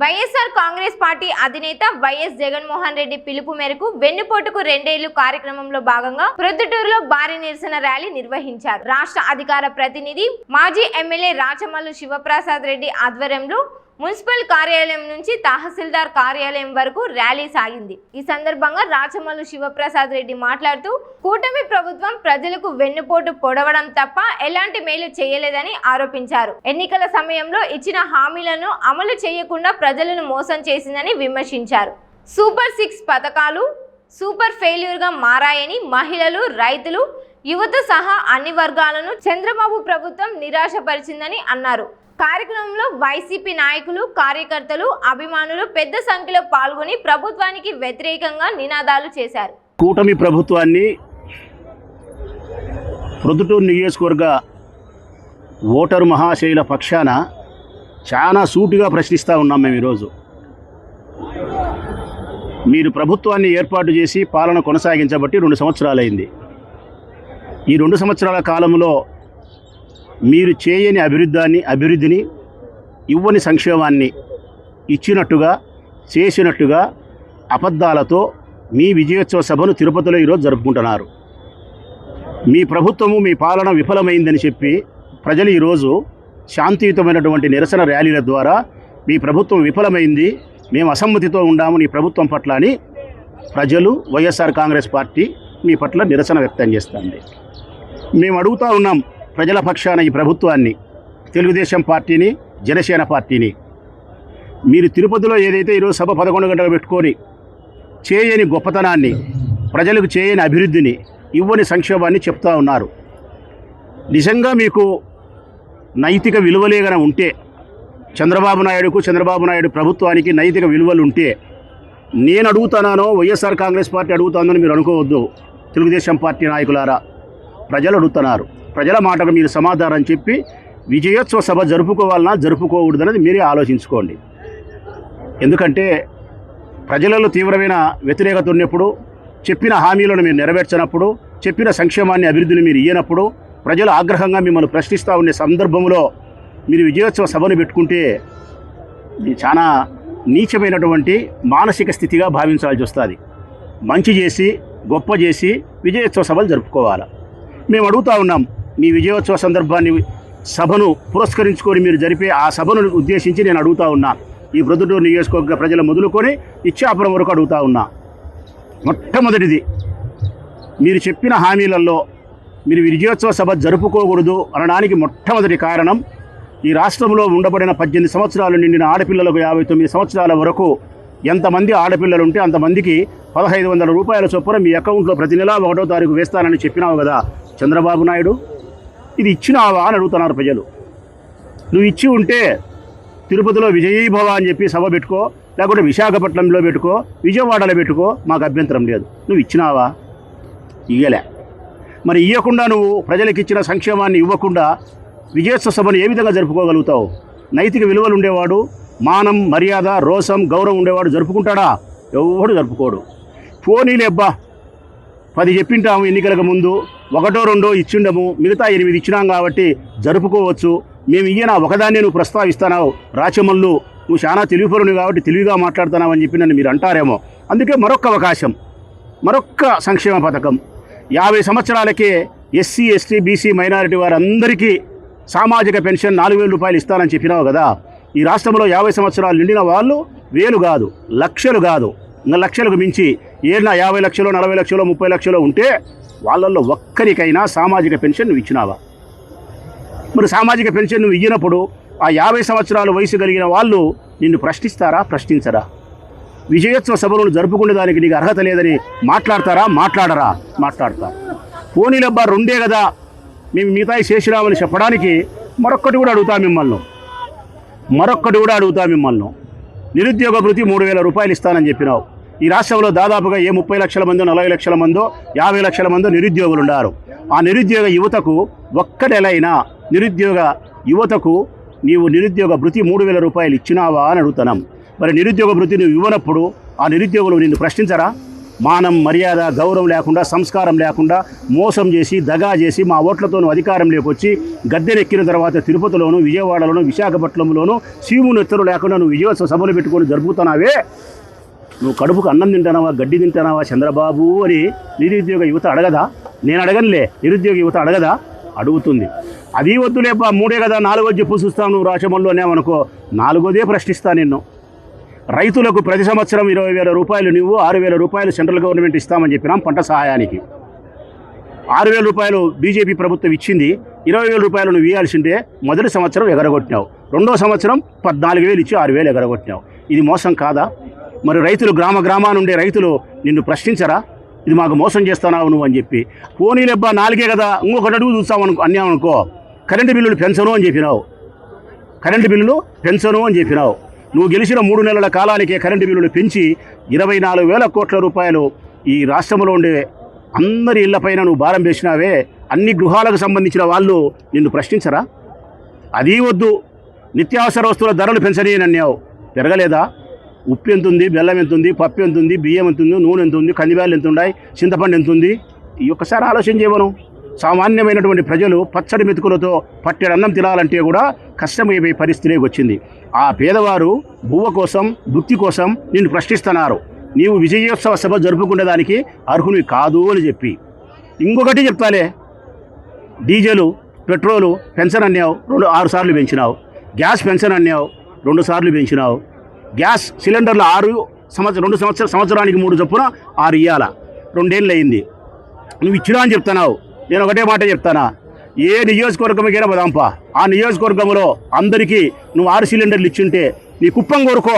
YSR Congress party అధినేత YS Jaganmohan Reddy పిలుపు మేరకు వెన్నుపోటుకు 2 ఏళ్లు కార్యక్రమంలో భాగంగా ప్రొద్దుటూరులో భారీ నిరసన ర్యాలీ నిర్వహించారు. రాష్ట్ర అధికార ప్రతినిధి మాజీ ఎమ్మెల్యే రాచమల్లు శివప్రసాద్ రెడ్డి ఆధ్వర్యంలో మున్సిపల్ కార్యాలయం నుంచి తహసీల్దార్ కార్యాలయం వరకు ర్యాలీ సాగింది. ఈ సందర్భంగా రాచమల్లు శివప్రసాద్ రెడ్డి మాట్లాడుతూ కూటమి ప్రభుత్వం ప్రజలకు వెన్నుపోటు పొడవడం తప్ప ఎలాంటి మేలు చేయలేదని ఆరోపించారు. ఎన్నికల సమయంలో ఇచ్చిన హామీలను అమలు చేయకుండా ప్రజలను మోసం చేసిందని విమర్శించారు. సూపర్ 6 పథకాలు సూపర్ ఫెయిల్యూర్ గా మారాయని, మహిళలు, రైతులు, యువత సహా అన్ని వర్గాలను చంద్రబాబు ప్రభుత్వం నిరాశపరిచిందని అన్నారు. కార్యక్రమంలో వైసీపీ నాయకులు, కార్యకర్తలు, అభిమానులు పెద్ద సంఖ్యలో పాల్గొని ప్రభుత్వానికి వ్యతిరేకంగా నినాదాలు చేశారు. కూటమి ప్రభుత్వాన్ని ప్రొద్దుటూరు నియోజకవర్గ ఓటరు మహాశైల పక్షాన చాలా సూటిగా ప్రశ్నిస్తూ ఉన్నాం. మేము ఈరోజు మీరు ప్రభుత్వాన్ని ఏర్పాటు చేసి పాలన కొనసాగించబట్టి 2 సంవత్సరాలైంది. ఈ 2 సంవత్సరాల కాలంలో మీరు చేయని అభివృద్ధిని, ఇవ్వని సంక్షేమాన్ని ఇచ్చినట్టుగా, చేసినట్టుగా అబద్ధాలతో మీ విజయోత్సవ సభను తిరుపతిలో ఈరోజు జరుపుకుంటున్నారు. మీ ప్రభుత్వము, మీ పాలన విఫలమైందని చెప్పి ప్రజలు ఈరోజు శాంతియుతమైనటువంటి నిరసన ర్యాలీల ద్వారా మీ ప్రభుత్వం విఫలమైంది, మేము అసమ్మతితో ఉండాము నీ ప్రభుత్వం పట్ల అని ప్రజలు, వైఎస్ఆర్ కాంగ్రెస్ పార్టీ మీ పట్ల నిరసన వ్యక్తం చేస్తుంది. మేము అడుగుతూ ఉన్నాం ప్రజల పక్షాన ఈ ప్రభుత్వాన్ని, తెలుగుదేశం పార్టీని, జనసేన పార్టీని, మీరు తిరుపతిలో ఏదైతే ఈరోజు సభ 11 గంటలు పెట్టుకొని చేయని గొప్పతనాన్ని, ప్రజలకు చేయని అభివృద్ధిని, ఇవ్వని సంక్షేమాన్ని చెప్తా ఉన్నారు. నిజంగా మీకు నైతిక విలువలే గన ఉంటే, చంద్రబాబు నాయుడు ప్రభుత్వానికి నైతిక విలువలు ఉంటే, నేను అడుగుతున్నానో వైఎస్ఆర్ కాంగ్రెస్ పార్టీ అడుగుతుందని మీరు అనుకోవద్దు. తెలుగుదేశం పార్టీ నాయకులారా, ప్రజలు అడుగుతున్నారు. ప్రజల మాటకు మీరు సమాధానం చెప్పి విజయోత్సవ సభ జరుపుకోవాలన్నా జరుపుకోకూడదనేది మీరే ఆలోచించుకోండి. ఎందుకంటే ప్రజలలో తీవ్రమైన వ్యతిరేకత ఉన్నప్పుడు, చెప్పిన హామీలను మీరు నెరవేర్చినప్పుడు, చెప్పిన సంక్షేమాన్ని, అభివృద్ధిని మీరు ఇయ్యనప్పుడు ప్రజలు ఆగ్రహంగా మిమ్మల్ని ప్రశ్నిస్తూ ఉండే సందర్భంలో మీరు విజయోత్సవ సభను పెట్టుకుంటే చాలా నీచమైనటువంటి మానసిక స్థితిగా భావించాల్సి వస్తుంది. మంచి చేసి, గొప్ప చేసి విజయోత్సవ సభలు జరుపుకోవాలి. మేము అడుగుతూ ఉన్నాం, మీ విజయోత్సవ సందర్భాన్ని, సభను పురస్కరించుకొని మీరు జరిపే ఆ సభను ఉద్దేశించి నేను అడుగుతూ ఉన్నా. ఈ ప్రొద్దుటూరు నియోజకవర్గ ప్రజల మొదలుకొని ఇచ్చాపురం వరకు అడుగుతూ ఉన్నా. మొట్టమొదటిది, మీరు చెప్పిన హామీలలో మీరు విజయోత్సవ సభ జరుపుకోకూడదు అనడానికి మొట్టమొదటి కారణం, ఈ రాష్ట్రంలో ఉండబడిన 18 సంవత్సరాలు నిండిన ఆడపిల్లలకు 59 సంవత్సరాల వరకు ఎంతమంది ఆడపిల్లలు ఉంటే అంతమందికి 1500 రూపాయల చొప్పున మీ అకౌంట్లో ప్రతి నెల 1వ తారీఖు వేస్తానని చెప్పినావు కదా చంద్రబాబు నాయుడు, ఇది ఇచ్చినావా అని అడుగుతున్నారు ప్రజలు. నువ్వు ఇచ్చి ఉంటే తిరుపతిలో విజయీభవ అని చెప్పి సభ పెట్టుకో, లేకుంటే విశాఖపట్నంలో పెట్టుకో, విజయవాడలో పెట్టుకో, మాకు అభ్యంతరం లేదు. నువ్వు ఇచ్చినావా? ఇయ్యలే. మరి ఇవ్వకుండా నువ్వు ప్రజలకు ఇచ్చిన సంక్షేమాన్ని ఇవ్వకుండా విజయోత్సవ సభను ఏ విధంగా జరుపుకోగలుగుతావు? నైతిక విలువలు ఉండేవాడు, మానం, మర్యాద, రోసం, గౌరవం ఉండేవాడు జరుపుకుంటాడా? ఎవడు జరుపుకోడు. పోనీలే అబ్బా, 10 చెప్పింటాము ఎన్నికలకు ముందు, 1, 2 ఇచ్చిండము, మిగతా 8 ఇచ్చినాం కాబట్టి జరుపుకోవచ్చు. మేము ఇయ్యనా ఒకదాన్ని నువ్వు ప్రస్తావిస్తున్నావు, రాచమల్లు నువ్వు చాలా తెలివిపరుని కాబట్టి తెలివిగా మాట్లాడుతున్నావు అని చెప్పి నన్ను మీరు అంటారేమో. అందుకే మరొక్క అవకాశం, మరొక్క సంక్షేమ పథకం. 50 సంవత్సరాలకే ఎస్సీ, ఎస్టీ, బీసీ, మైనారిటీ వారందరికీ సామాజిక పెన్షన్ 4000 రూపాయలు ఇస్తానని చెప్పినావు కదా. ఈ రాష్ట్రంలో 50 సంవత్సరాలు నిండిన వాళ్ళు 1000 కాదు, లక్షలు కాదు, ఇంకా లక్షలకు మించి ఏళ్ళ 50 లక్షలు, 40 లక్షలు, 30 లక్షలు ఉంటే వాళ్ళల్లో ఒక్కరికైనా సామాజిక పెన్షన్ నువ్వు ఇచ్చినావా? మరి సామాజిక పెన్షన్ నువ్వు ఇచ్చినప్పుడు ఆ 50 సంవత్సరాల వయసు కలిగిన వాళ్ళు నిన్ను ప్రశ్నిస్తారా? ప్రశ్నించరా? విజయోత్సవ సభలను జరుపుకునే దానికి నీకు అర్హత లేదని మాట్లాడతారా? మాట్లాడరా? మాట్లాడతారు. పోనీలబ్బా 2 కదా మేము మిగతాయి చేసినామని చెప్పడానికి మరొక్కటి కూడా అడుగుతా మిమ్మల్ని. నిరుద్యోగ భృతి 3000 రూపాయలు ఇస్తానని చెప్పినావు. ఈ రాష్ట్రంలో దాదాపుగా 30 లక్షల మందో, 40 లక్షల మందో, 50 లక్షల మందో నిరుద్యోగులు ఉన్నారు. ఆ నిరుద్యోగ యువతకు ఒక్క నెలైనా నిరుద్యోగ యువతకు నీవు నిరుద్యోగ భృతి 3000 రూపాయలు ఇచ్చినావా అని అడుగుతున్నాం. మరి నిరుద్యోగ భృతి నువ్వు ఇవ్వనప్పుడు ఆ నిరుద్యోగులు నిన్ను ప్రశ్నించరా? మానం మర్యాద గౌరవం లేకుండా సంస్కారం లేకుండా మోసం చేసి దగా చేసి మా ఓట్లతోనూ అధికారంలోకి వచ్చి గద్దెనెక్కిన తర్వాత తిరుపతిలోను విజయవాడలోను విశాఖపట్నంలోను సీమునెత్తరు లేకుండా నువ్వు విజయోత్సవ సభలు పెట్టుకొని జరుపుతున్నావే. నువ్వు కడుపుకు అన్నం తింటానావా గడ్డి తింటానావా చంద్రబాబు అని నిరుద్యోగ యువత అడగదా? నేను అడగనులే, నిరుద్యోగ యువత అడగదా? అడుగుతుంది. అది వద్దులేపా 3 కదా 4 చెప్పు చూస్తావు నువ్వు రాష్ట్రంలోనేమనుకో, 4దే ప్రశ్నిస్తా నిన్ను. రైతులకు ప్రతి సంవత్సరం 20,000 రూపాయలు నువ్వు 6,000 రూపాయలు సెంట్రల్ గవర్నమెంట్ ఇస్తామని చెప్పినాం పంట సహాయానికి. 6,000 రూపాయలు బీజేపీ ప్రభుత్వం ఇచ్చింది, 20,000 రూపాయలు నువ్వు ఇవ్వాల్సిందే. మొదటి సంవత్సరం ఎగరగొట్టినావు, రెండో సంవత్సరం 14,000 ఇచ్చి 6,000 ఎగరగొట్టినావు. ఇది మోసం కాదా? మరి రైతులు గ్రామానుండే రైతులు నిన్ను ప్రశ్నించరా? ఇది మాకు మోసం చేస్తున్నావు నువ్వు అని చెప్పి. పోనీలెబ్బా 4 కదా, ఇంకొకటి అడుగు చూస్తామనుకో అన్నామనుకో, కరెంటు బిల్లులు పెంచను అని చెప్పినావు. కరెంటు బిల్లులు పెంచను అని చెప్పినావు. నువ్వు గెలిచిన 3 నెలల కాలానికే కరెంటు బిల్లులు పెంచి 24,000 కోట్ల రూపాయలు ఈ రాష్ట్రంలో ఉండే అందరి ఇళ్లపైన నువ్వు భారం వేసినావే. అన్ని గృహాలకు సంబంధించిన వాళ్ళు నిన్ను ప్రశ్నించరా? అది వద్దు, నిత్యావసర వస్తువుల ధరలు పెంచని అన్నావు, పెరగలేదా? ఉప్పు ఎంత ఉంది, బెల్లం ఎంత ఉంది, పప్పు ఎంత ఉంది, బియ్యం ఎంత ఉంది, నూనె ఎంత ఉంది, కందిబ్యాలు ఎంత ఉన్నాయి, చింతపండు ఎంత ఉంది? ఈ ఒక్కసారి ఆలోచన చేయమను. సామాన్యమైనటువంటి ప్రజలు పచ్చడి మెతుకులతో పట్టెడు అన్నం తినాలంటే కూడా కష్టమైపోయే పరిస్థితిలోకి వచ్చింది. ఆ పేదవారు బువ్వ కోసం భుక్తి కోసం నిన్ను ప్రశ్నిస్తున్నారు. నీవు విజయోత్సవ సభ జరుపుకునేదానికి అర్హుని కాదు అని చెప్పి. ఇంకొకటి చెప్తాలే, డీజిలు పెట్రోలు పెన్షన్ అన్నావు, 6 సార్లు పెంచినావు. గ్యాస్ పెన్షన్ అన్నావు, 2 సార్లు పెంచినావు. గ్యాస్ సిలిండర్లు 2 సంవత్సరానికి 3 చొప్పున 6 ఇయ్యాల. 2 ఏళ్ళు అయింది. నువ్వు ఇచ్చినా అని చెప్తున్నావు. నేను ఒకటే మాట చెప్తానా, ఏ నియోజకవర్గంకైనా పదాంపా, ఆ నియోజకవర్గంలో అందరికీ నువ్వు 6 సిలిండర్లు ఇచ్చింటే నీ కుప్పం కోరుకో,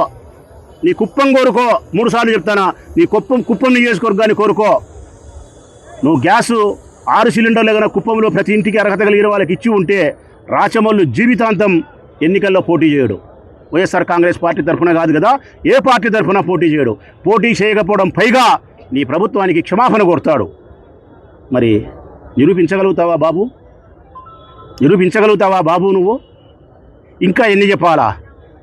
3 సార్లు చెప్తానా, నీ కుప్పం నియోజకవర్గాన్ని కోరుకో. నువ్వు గ్యాసు 6 సిలిండర్లు కన్నా కుప్పంలో ప్రతి ఇంటికి అర్హత కలిగిన వాళ్ళకి ఇచ్చి ఉంటే రాచమల్లు జీవితాంతం ఎన్నికల్లో పోటీ చేయడు. వైఎస్ఆర్ కాంగ్రెస్ పార్టీ తరఫున కాదు కదా, ఏ పార్టీ తరఫున పోటీ చేయడు. పోటీ చేయకపోవడం పైగా నీ ప్రభుత్వానికి క్షమాపణ కోరుతాడు. మరి నిరూపించగలుగుతావా బాబు నువ్వు? ఇంకా ఎన్ని చెప్పాలా?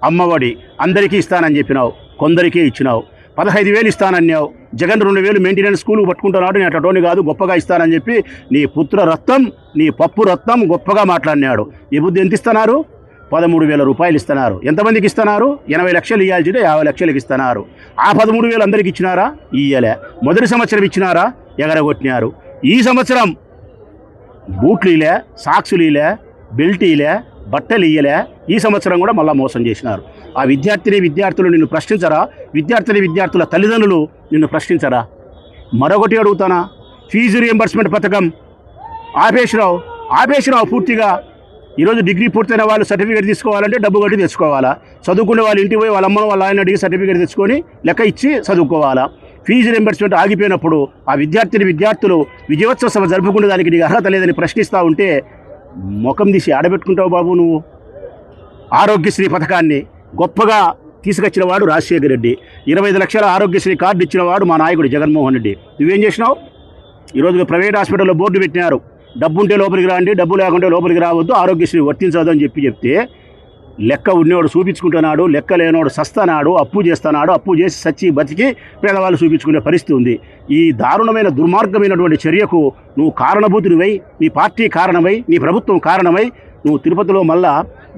అమ్మఒడి అందరికీ ఇస్తానని చెప్పినావు, కొందరికే ఇచ్చినావు. 15,000 ఇస్తానన్నావు. జగన్ 2,000 మెయింటెనెన్స్ స్కూల్ పట్టుకుంటున్నాడు, నేను అటోని కాదు గొప్పగా ఇస్తానని చెప్పి నీ పుత్ర రత్నం నీ పప్పు రత్నం గొప్పగా మాట్లాడినాడు. ఈ బుద్ధి ఎంత ఇస్తున్నారు? 13,000 రూపాయలు ఇస్తున్నారు. ఎంతమందికి ఇస్తున్నారు? 80 లక్షలు ఇవ్వాల్సింటే 50 లక్షలకి ఇస్తున్నారు. ఆ 13,000 అందరికి ఇచ్చినారా? ఇయ్యలే. మొదటి సంవత్సరం ఇచ్చినారా? ఎగరగొట్టినారు. ఈ సంవత్సరం బూట్లు ఇలే, సాక్సులు ఇలే, బెల్ట్ ఇలే, బట్టలు ఇయ్యలే. ఈ సంవత్సరం కూడా మళ్ళీ మోసం చేసినారు. ఆ విద్యార్థులు నిన్ను ప్రశ్నించరా? విద్యార్థుల తల్లిదండ్రులు నిన్ను ప్రశ్నించరా? మరొకటి అడుగుతానా, ఫీజు రియంబర్స్మెంట్ పథకం ఆపేసినావు పూర్తిగా. ఈరోజు డిగ్రీ పూర్తయిన వాళ్ళు సర్టిఫికేట్ తీసుకోవాలంటే డబ్బు కట్టి తెచ్చుకోవాలా. చదువుకునే వాళ్ళు ఇంటికి పోయి వాళ్ళ అమ్మను వాళ్ళ ఆయన అడిగి సర్టిఫికేట్ తెచ్చుకొని లెక్క ఇచ్చి చదువుకోవాలా. ఫీజు రియంబర్స్మెంట్ ఆగిపోయినప్పుడు ఆ విద్యార్థులు విజయోత్సవ సభ జరుపుకునే దానికి నీకు అర్హత లేదని ప్రశ్నిస్తూ ఉంటే ముఖం తీసి ఆడబెట్టుకుంటావు బాబు నువ్వు. ఆరోగ్యశ్రీ పథకాన్ని గొప్పగా తీసుకొచ్చిన వాడు రాజశేఖర రెడ్డి. 25 లక్షల ఆరోగ్యశ్రీ కార్డు ఇచ్చిన వాడు మా నాయకుడు జగన్మోహన్ రెడ్డి. నువ్వేం చేసినావు? ఈరోజు ప్రైవేట్ హాస్పిటల్లో బోర్డు పెట్టినారు, డబ్బు ఉంటే లోపలికి రాండి, డబ్బు లేకుంటే లోపలికి రావద్దు, ఆరోగ్యశ్రీ వర్తించదు అని చెప్తే లెక్క ఉన్నవాడు చూపించుకుంటున్నాడు, లెక్క లేనివాడు సస్తానాడు, అప్పు చేస్తున్నాడు, అప్పు చేసి సచ్చి బతికి పేదవాళ్ళు చూపించుకునే పరిస్థితి ఉంది. ఈ దారుణమైన దుర్మార్గమైనటువంటి చర్యకు నువ్వు కారణభూతుడివై, నీ పార్టీ కారణమై, నీ ప్రభుత్వం కారణమై నువ్వు తిరుపతిలో మళ్ళా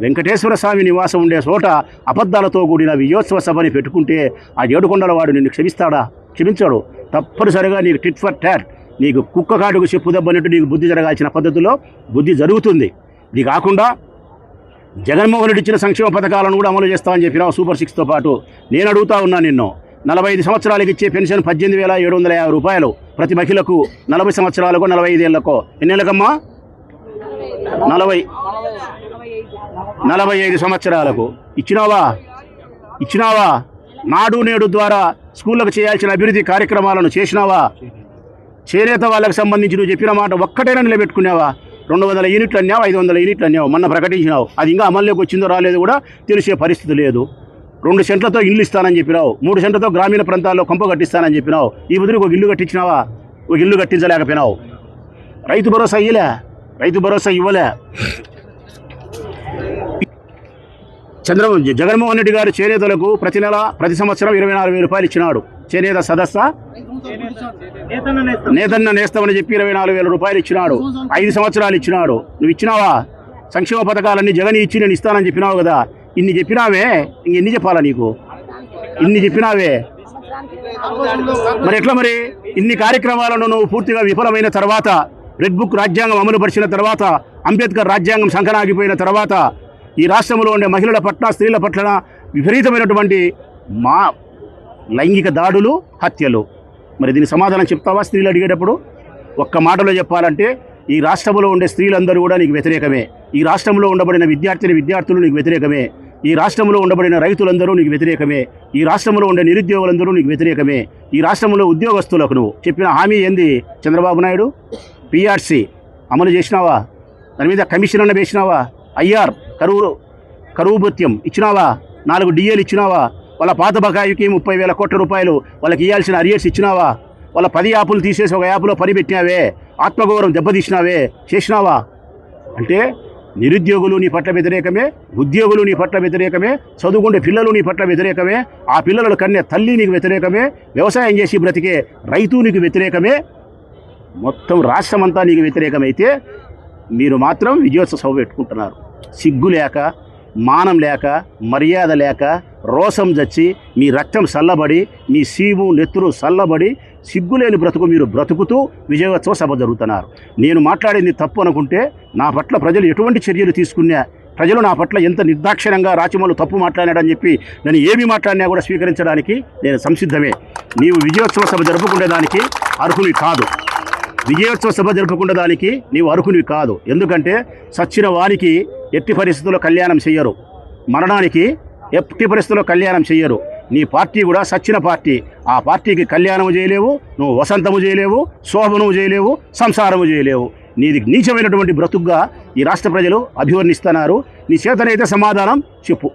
వెంకటేశ్వర స్వామి నివాసం ఉండే చోట అబద్ధాలతో కూడిన విజయోత్సవ సభని పెట్టుకుంటే ఆ ఏడుకొండల వాడు నిన్ను క్షమిస్తాడా? క్షమించాడు. తప్పనిసరిగా నీకు టిట్ ఫర్ టాట్, నీకు కుక్క కాటుకు చెప్పు దెబ్బన్నట్టు నీకు బుద్ధి జరగాల్సిన పద్ధతిలో బుద్ధి జరుగుతుంది. ఇది కాకుండా జగన్మోహన్ రెడ్డి ఇచ్చిన సంక్షేమ పథకాలను కూడా అమలు చేస్తామని చెప్పినావు సూపర్ 6తో పాటు. నేను అడుగుతా ఉన్నా నిన్ను, 45 సంవత్సరాలకు ఇచ్చే పెన్షన్ 18,750 రూపాయలు ప్రతి మహిళకు, 40 సంవత్సరాలకు 45 ఏళ్లకో. ఎన్నేళ్ళకమ్మా? 45 సంవత్సరాలకు ఇచ్చినావా? నాడు నేడు ద్వారా స్కూళ్ళకు చేయాల్సిన అభివృద్ధి కార్యక్రమాలను చేసినావా? చేనేత వాళ్ళకి సంబంధించి నువ్వు చెప్పిన మాట ఒక్కటైనా నిలబెట్టుకున్నావా? 200 యూనిట్లు అన్నావు, 500 యూనిట్లు అన్నావు, మొన్న ప్రకటించినావు. అది ఇంకా అమల్లోకి వచ్చిందో రాలేదు కూడా తెలిసే పరిస్థితి లేదు. 2 సెంట్లతో ఇల్లు ఇస్తానని చెప్పినావు, 3 సెంట్లతో గ్రామీణ ప్రాంతాల్లో కొంప కట్టిస్తానని చెప్పినావు. ఈ బదులు ఒక ఇల్లు కట్టించినావా? ఒక ఇల్లు కట్టించలేకపోయినావు. రైతు భరోసా ఇవ్వలే. జగన్మోహన్ రెడ్డి గారు చేనేతలకు ప్రతి సంవత్సరం 24,000 రూపాయలు ఇచ్చినాడు. చేనేత సదస్సు నేతన్న నేస్తామని చెప్పి 24,000 రూపాయలు ఇచ్చినాడు. 5 సంవత్సరాలు ఇచ్చినాడు. నువ్వు ఇచ్చినావా? సంక్షేమ పథకాలన్నీ జగన్ ఇచ్చి నేను ఇస్తానని చెప్పినావు కదా. ఇన్ని చెప్పినావే, ఇంకెన్ని చెప్పాలా నీకు? ఇన్ని చెప్పినావే మరి ఎట్లా? మరి ఇన్ని కార్యక్రమాలను నువ్వు పూర్తిగా విఫలమైన తర్వాత, రెడ్ బుక్ రాజ్యాంగం అమలు పరిచిన తర్వాత, అంబేద్కర్ రాజ్యాంగం సంకనాగిపోయిన తర్వాత, ఈ రాష్ట్రంలో ఉండే మహిళల పట్ల, స్త్రీల పట్ల విపరీతమైనటువంటి లైంగిక దాడులు, హత్యలు. మరి దీని సమాధానం చెప్తావా? స్త్రీలు అడిగేటప్పుడు ఒక్క మాటలో చెప్పాలంటే, ఈ రాష్ట్రంలో ఉండే స్త్రీలందరూ కూడా నీకు వ్యతిరేకమే. ఈ రాష్ట్రంలో ఉండబడిన విద్యార్థులు నీకు వ్యతిరేకమే. ఈ రాష్ట్రంలో ఉండబడిన రైతులందరూ నీకు వ్యతిరేకమే. ఈ రాష్ట్రంలో ఉండే నిరుద్యోగులందరూ నీకు వ్యతిరేకమే. ఈ రాష్ట్రంలో ఉద్యోగస్తులకు నువ్వు చెప్పిన హామీ ఏంది? చంద్రబాబు నాయుడు పిఆర్సీ అమలు చేసినావా? దాని మీద కమిషన్ అన్న వేసినావా? ఐఆర్ కరువు భత్యం ఇచ్చినావా? 4 డిఏలు ఇచ్చినావా? వాళ్ళ పాత బకాయికి 30,000 కోట్ల రూపాయలు వాళ్ళకి ఇవ్వాల్సిన అరియర్స్ ఇచ్చినావా? వాళ్ళ 10 యాపులు తీసేసి ఒక యాప్లో పని పెట్టినావే, ఆత్మగౌరవం దెబ్బతీసినావే, చేసినావా? అంటే నిరుద్యోగులు నీ పట్ల వ్యతిరేకమే, ఉద్యోగులు నీ పట్ల వ్యతిరేకమే, చదువుకుంటే పిల్లలు నీ పట్ల వ్యతిరేకమే, ఆ పిల్లల కన్య తల్లి నీకు వ్యతిరేకమే, వ్యవసాయం చేసి బ్రతికే రైతు నీకు వ్యతిరేకమే, మొత్తం రాష్ట్రమంతా నీకు వ్యతిరేకమైతే మీరు మాత్రం విజయోత్సవ సభ పెట్టుకుంటున్నారు. సిగ్గు లేక, మానం లేక, మర్యాద లేక, రోసం చచ్చి, మీ రక్తం చల్లబడి, మీ సీము నెత్తురు చల్లబడి, సిగ్గులేని బ్రతుకు మీరు బ్రతుకుతూ విజయోత్సవ సభ జరుగుతున్నారు. నేను మాట్లాడింది తప్పు అనుకుంటే నా పట్ల ప్రజలు ఎటువంటి చర్యలు తీసుకున్నా, ప్రజలు నా పట్ల ఎంత నిర్దాక్షిణ్యంగా రాచమల్లు తప్పు మాట్లాడాడని చెప్పి నేను ఏమి మాట్లాడినా కూడా స్వీకరించడానికి నేను సంసిద్ధమే. నీవు విజయోత్సవ సభ జరుపుకునేదానికి అర్హుని కాదు. విజయోత్సవ సభ జరుపుకునేదానికి నీవు అర్హునివి కాదు. ఎందుకంటే సచ్చిన వారికి ఎట్టి పరిస్థితుల్లో కళ్యాణం చెయ్యరు, మరణానికి ఎట్టి పరిస్థితుల్లో కళ్యాణం చెయ్యరు. నీ పార్టీ కూడా సచ్చిన పార్టీ. ఆ పార్టీకి కళ్యాణము చేయలేవు, నువ్వు వసంతము చేయలేవు, శోభనము చేయలేవు, సంసారము చేయలేవు. నీది నీచమైనటువంటి బ్రతుకుగా ఈ రాష్ట్ర ప్రజలు అభివర్ణిస్తున్నారు. నీ చేతనైతే సమాధానం చెప్పు.